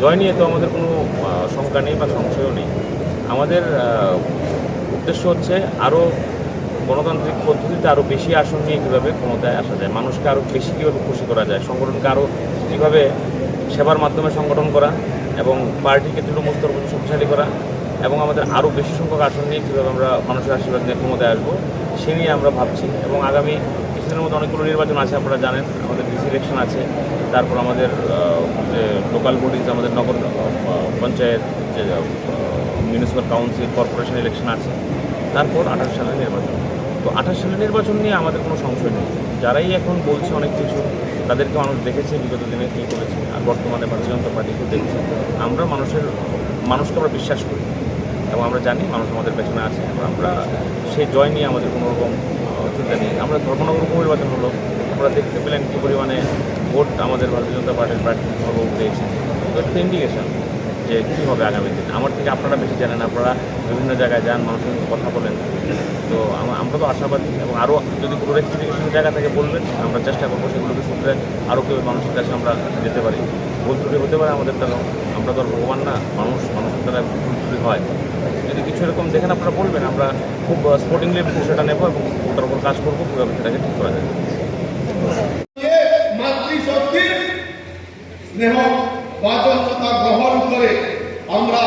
জয় নিয়ে তো আমাদের কোনো শঙ্কা নেই বা সংশয়ও নেই। আমাদের উদ্দেশ্য হচ্ছে আরও গণতান্ত্রিক পদ্ধতিতে আরও বেশি আসন নিয়ে কীভাবে ক্ষমতায় আসা যায়, মানুষকে আরও বেশি কীভাবে খুশি করা যায়, সংগঠনকে আরও কীভাবে সেবার মাধ্যমে সংগঠন করা এবং পার্টিকে তৃণমূল স্তর পর্যন্ত শক্তিশালী করা এবং আমাদের আরও বেশি সংখ্যক আসন নিয়ে কীভাবে আমরা মানুষের আশীর্বাদ নিয়ে ক্ষমতায় আসবো সে নিয়ে আমরা ভাবছি। এবং আগামী কিছুদিনের মধ্যে অনেকগুলো নির্বাচন আছে, আপনারা জানেন। আমাদের ডিসি ইলেকশন আছে, তারপর আমাদের যে লোকাল বডিজ, আমাদের নগর পঞ্চায়েত, যে মিউনিসিপ্যাল কাউন্সিল, কর্পোরেশন ইলেকশন আছে, তারপর 28 সালের নির্বাচন। তো 28 সালের নির্বাচন নিয়ে আমাদের কোনো সংশয় নেই। যারাই এখন বলছে অনেক কিছু, তাদেরকে মানুষ দেখেছে বিগত দিনে কী করেছে, আর বর্তমানে ভারতীয় জনতা পার্টিকে দেখছে। আমরা মানুষকে আমরা বিশ্বাস করি এবং আমরা জানি মানুষ আমাদের পেছনে আছে এবং আমরা সেই জয় নিয়ে আমাদের কোনো রকম চিন্তা নেই। আমরা ধর্মনগর উপনির্বাচন হলো, আমরা দেখতে পেলেন কী পরিমাণে ভোট আমাদের ভারতীয় জনতা পার্টির প্রার্থী সর্বোচ্চ পেয়েছে। তো একটা ইন্ডিকেশন যে কী হবে আগামী দিন। আমার থেকে আপনারা বেশি জানেন, আপনারা বিভিন্ন জায়গায় যান, মানুষের সঙ্গে কথা বলেন। তো আমরা তো আশাবাদী এবং আরও যদি কোনো রেক্টিফিকেশনের জায়গা থেকে বলবেন, আমরা চেষ্টা করবো সেগুলোকে শুনতে আরও কেউ মানুষের কাছে আমরা যেতে পারি। ভুল ত্রুটি হতে পারে আমাদের দ্বারা, আমরা তো আর ভগবান না, মানুষের দ্বারা ভুল ত্রুটি হয়। যদি কিছু এরকম দেখেন আপনারা বলবেন, আমরা খুব স্পোর্টিংলি বিষয়টা নেবো এবং ওটার উপর কাজ করবো কীভাবে সেটাকে ঠিক করা যায়। মাতৃশক্তির স্নেহ বাচনতা গ্রহণ করে আমরা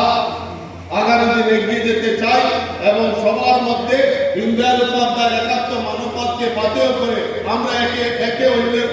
আগামী দিনে এগিয়ে যেতে চাই এবং সবার মধ্যে দীনদয়াল উপাধ্যায়ের একাত্ম মানবতাকে বাধ্য করে আমরা একে অন্যের